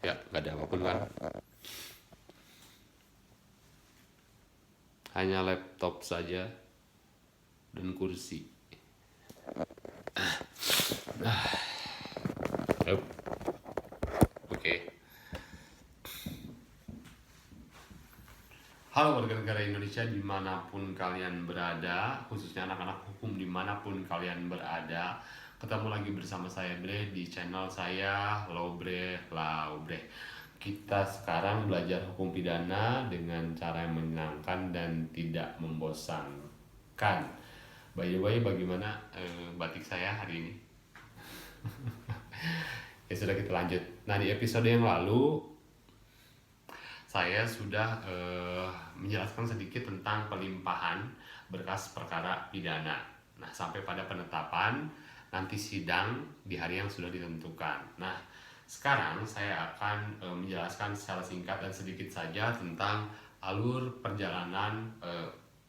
Ya, nggak ada apapun kan. Hanya laptop saja dan kursi. Yup. Oke. Halo warga negara Indonesia dimanapun kalian berada, khususnya anak-anak hukum dimanapun kalian berada. Ketemu lagi bersama saya Bre di channel saya Lobre Laubre. Kita sekarang belajar hukum pidana dengan cara yang menyenangkan dan tidak membosankan. By the way, bagaimana batik saya hari ini? Ya sudah, kita lanjut. Nah, di episode yang lalu saya sudah menjelaskan sedikit tentang pelimpahan berkas perkara pidana. Nah, sampai pada penetapan nanti sidang di hari yang sudah ditentukan. Nah, sekarang saya akan menjelaskan secara singkat dan sedikit saja tentang alur perjalanan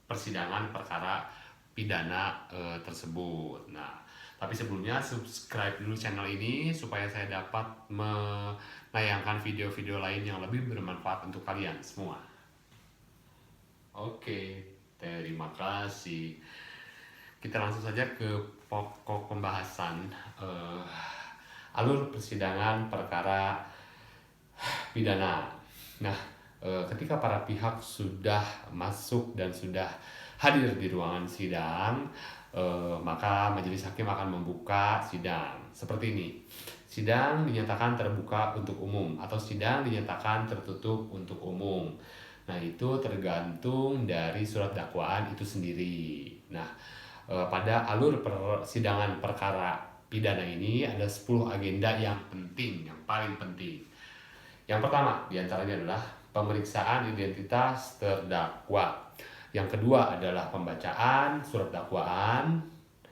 persidangan perkara pidana tersebut. Nah, tapi sebelumnya subscribe dulu channel ini supaya saya dapat menayangkan video-video lain yang lebih bermanfaat untuk kalian semua. Oke, terima kasih. Kita langsung saja ke pokok pembahasan alur persidangan perkara pidana. Nah, ketika para pihak sudah masuk dan sudah hadir di ruangan sidang, maka majelis hakim akan membuka sidang seperti ini. Sidang dinyatakan terbuka untuk umum atau sidang dinyatakan tertutup untuk umum. Nah, itu tergantung dari surat dakwaan itu sendiri. Nah, pada alur persidangan perkara pidana ini ada 10 agenda yang penting, yang paling penting. Yang pertama diantaranya adalah pemeriksaan identitas terdakwa. Yang kedua adalah pembacaan surat dakwaan.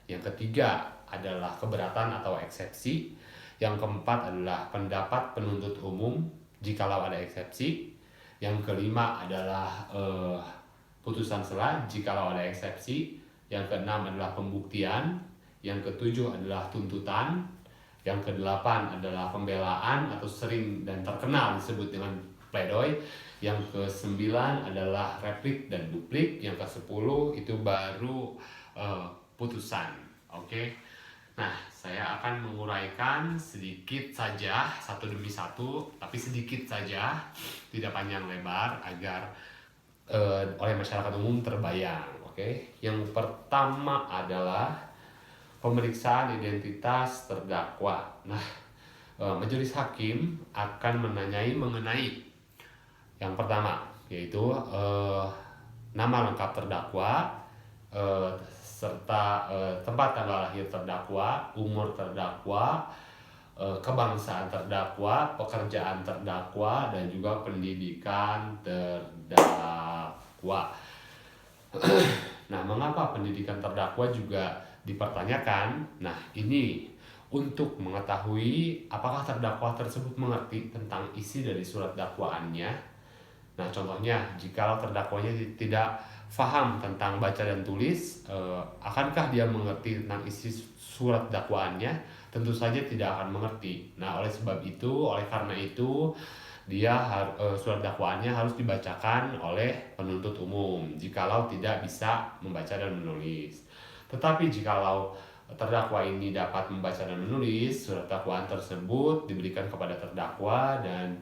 Yang ketiga adalah keberatan atau eksepsi. Yang keempat adalah pendapat penuntut umum jikalau ada eksepsi. Yang kelima adalah putusan sela jikalau ada eksepsi. Yang keenam adalah pembuktian. Yang ketujuh adalah tuntutan. Yang kedelapan adalah pembelaan atau sering dan terkenal disebut dengan pledoi. Yang kesembilan adalah replik dan duplik. Yang kesepuluh itu baru putusan. Oke. Nah, saya akan menguraikan sedikit saja, satu demi satu, tapi sedikit saja, tidak panjang lebar agar oleh masyarakat umum terbayang. Oke. Yang pertama adalah pemeriksaan identitas terdakwa. Nah, majelis hakim akan menanyai mengenai yang pertama, yaitu nama lengkap terdakwa, serta tempat tanggal lahir terdakwa, umur terdakwa, kebangsaan terdakwa, pekerjaan terdakwa, dan juga pendidikan terdakwa. Nah, mengapa pendidikan terdakwa juga dipertanyakan? Nah, ini untuk mengetahui apakah terdakwa tersebut mengerti tentang isi dari surat dakwaannya. Nah, contohnya, jika terdakwanya tidak paham tentang baca dan tulis, akankah dia mengerti tentang isi surat dakwaannya? Tentu saja tidak akan mengerti. Nah, oleh karena itu, surat dakwaannya harus dibacakan oleh penuntut umum jikalau tidak bisa membaca dan menulis. Tetapi jikalau terdakwa ini dapat membaca dan menulis, surat dakwaan tersebut diberikan kepada terdakwa dan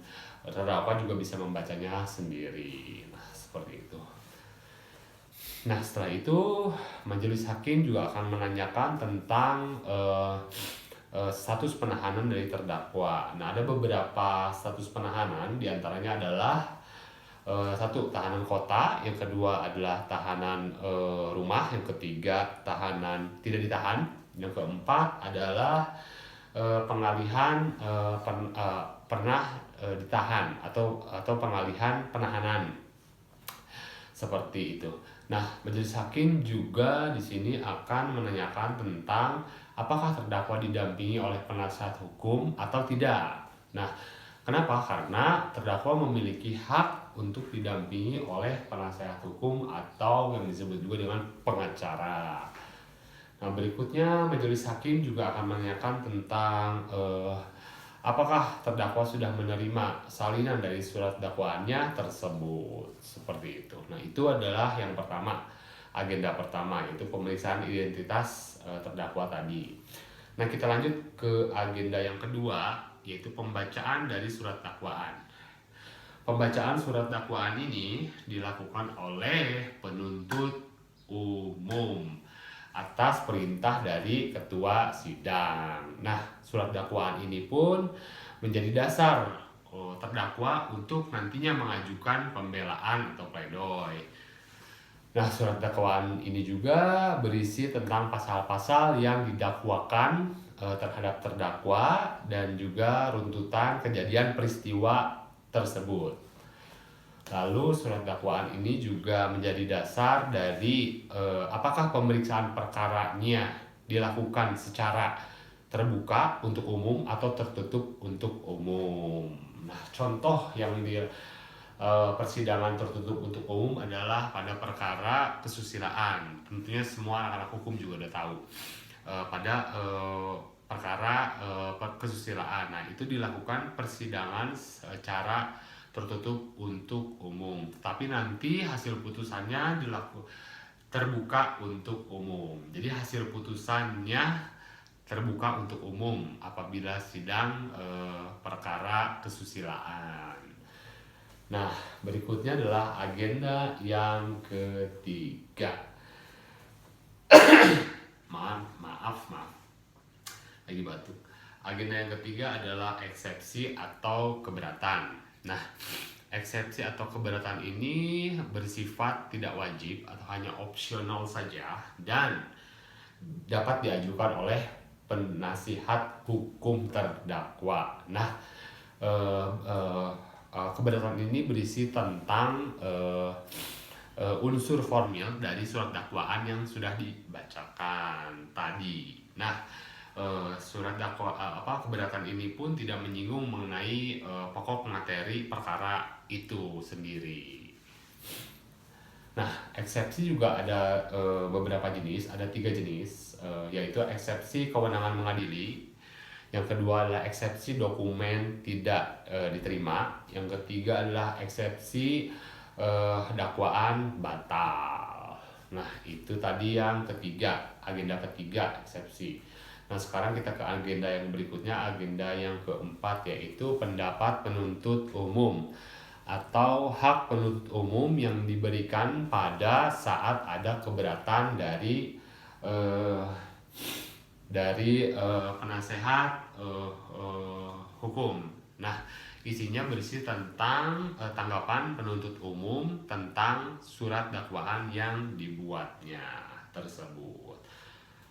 terdakwa juga bisa membacanya sendiri. Nah, seperti itu. Nah, setelah itu majelis hakim juga akan menanyakan tentang status penahanan dari terdakwa. Nah, ada beberapa status penahanan, diantaranya adalah satu, tahanan kota. Yang kedua adalah tahanan rumah. Yang ketiga, tahanan tidak ditahan. Yang keempat adalah pengalihan pernah ditahan atau pengalihan penahanan. Seperti itu. Nah, majelis hakim juga di sini akan menanyakan tentang apakah terdakwa didampingi oleh penasihat hukum atau tidak. Nah, kenapa? Karena terdakwa memiliki hak untuk didampingi oleh penasihat hukum atau yang disebut juga dengan pengacara. Nah, berikutnya majelis hakim juga akan menanyakan tentang apakah terdakwa sudah menerima salinan dari surat dakwaannya tersebut, seperti itu. Nah, itu adalah yang pertama, agenda pertama, yaitu pemeriksaan identitas terdakwa tadi. Nah, kita lanjut ke agenda yang kedua, yaitu pembacaan dari surat dakwaan. Pembacaan surat dakwaan ini dilakukan oleh penuntut umum atas perintah dari ketua sidang. Nah, surat dakwaan ini pun menjadi dasar terdakwa untuk nantinya mengajukan pembelaan atau pledoi. Nah, surat dakwaan ini juga berisi tentang pasal-pasal yang didakwakan terhadap terdakwa dan juga runtutan kejadian peristiwa tersebut. Lalu surat dakwaan ini juga menjadi dasar dari apakah pemeriksaan perkaranya dilakukan secara terbuka untuk umum atau tertutup untuk umum. Nah, contoh yang di persidangan tertutup untuk umum adalah pada perkara kesusilaan. Tentunya semua anak-anak hukum juga udah tahu. Pada perkara kesusilaan. Nah, itu dilakukan persidangan secara tertutup untuk umum, tapi nanti hasil putusannya terbuka untuk umum. Jadi hasil putusannya terbuka untuk umum apabila sidang perkara kesusilaan. Nah, berikutnya adalah agenda yang ketiga. maaf lagi batuk. Agenda yang ketiga adalah eksepsi atau keberatan. Nah, eksepsi atau keberatan ini bersifat tidak wajib atau hanya opsional saja dan dapat diajukan oleh penasihat hukum terdakwa. Nah, keberatan ini berisi tentang unsur formil dari surat dakwaan yang sudah dibacakan tadi. Nah, surat keberatan ini pun tidak menyinggung mengenai pokok materi perkara itu sendiri. Nah, eksepsi juga ada beberapa jenis, ada 3 jenis, yaitu eksepsi kewenangan mengadili, yang kedua adalah eksepsi dokumen tidak diterima, yang ketiga adalah eksepsi dakwaan batal. Nah, itu tadi yang ketiga, agenda ketiga, eksepsi. Nah, sekarang kita ke agenda yang berikutnya, agenda yang keempat, yaitu pendapat penuntut umum atau hak penuntut umum yang diberikan pada saat ada keberatan dari penasehat hukum. Nah, isinya berisi tentang tanggapan penuntut umum tentang surat dakwaan yang dibuatnya tersebut.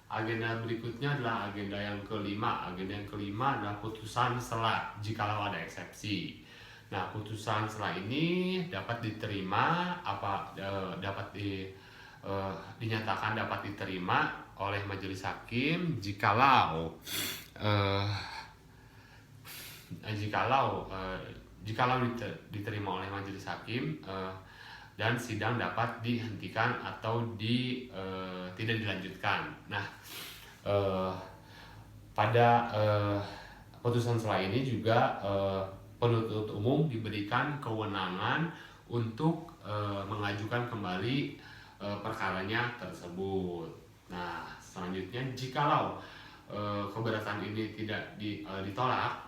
Agenda berikutnya adalah agenda yang kelima. Agenda yang kelima adalah putusan sela jikalau ada eksepsi. Nah, putusan sela ini dapat diterima dinyatakan dapat diterima oleh majelis hakim jikalau diterima oleh majelis hakim dan sidang dapat dihentikan atau tidak dilanjutkan. Nah, pada putusan sela ini juga penuntut umum diberikan kewenangan untuk mengajukan kembali perkaranya tersebut. Nah, selanjutnya jikalau keberatan ini tidak ditolak,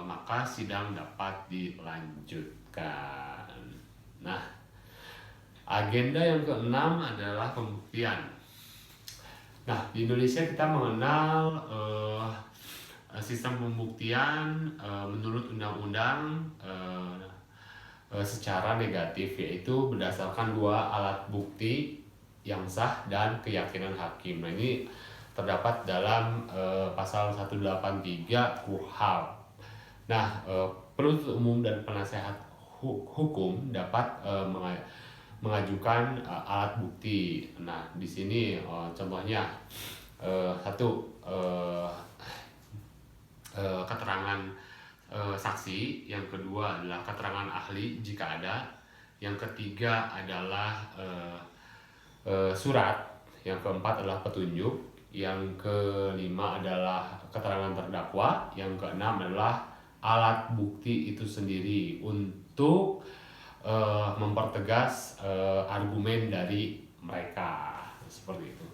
maka sidang dapat dilanjutkan. Nah, agenda yang keenam adalah pembuktian. Nah, di Indonesia kita mengenal sistem pembuktian menurut undang-undang secara negatif, yaitu berdasarkan 2 alat bukti yang sah dan keyakinan hakim. Nah, ini terdapat dalam pasal 183 KUHP. Nah, penuntut umum dan penasehat hukum dapat mengajukan alat bukti. Nah, di sini contohnya satu, keterangan saksi, yang kedua adalah keterangan ahli jika ada, yang ketiga adalah surat, yang keempat adalah petunjuk, yang kelima adalah keterangan terdakwa, yang keenam adalah alat bukti itu sendiri untuk mempertegas argumen dari mereka, seperti itu.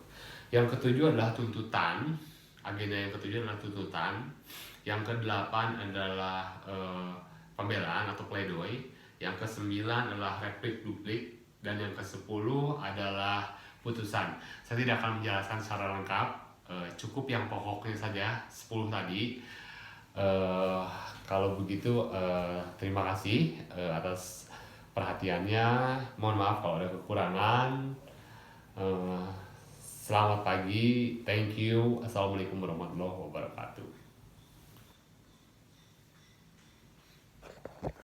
Yang ketujuh adalah tuntutan. Agenda yang ketujuh adalah tuntutan. Yang kedelapan adalah pembelaan atau pledoi. Yang kesembilan adalah replik duplik. Dan yang kesepuluh adalah putusan. Saya tidak akan menjelaskan secara lengkap, cukup yang pokoknya saja 10 tadi. Kalau begitu terima kasih atas perhatiannya. Mohon maaf kalau ada kekurangan. Selamat pagi, thank you. Assalamualaikum warahmatullahi wabarakatuh.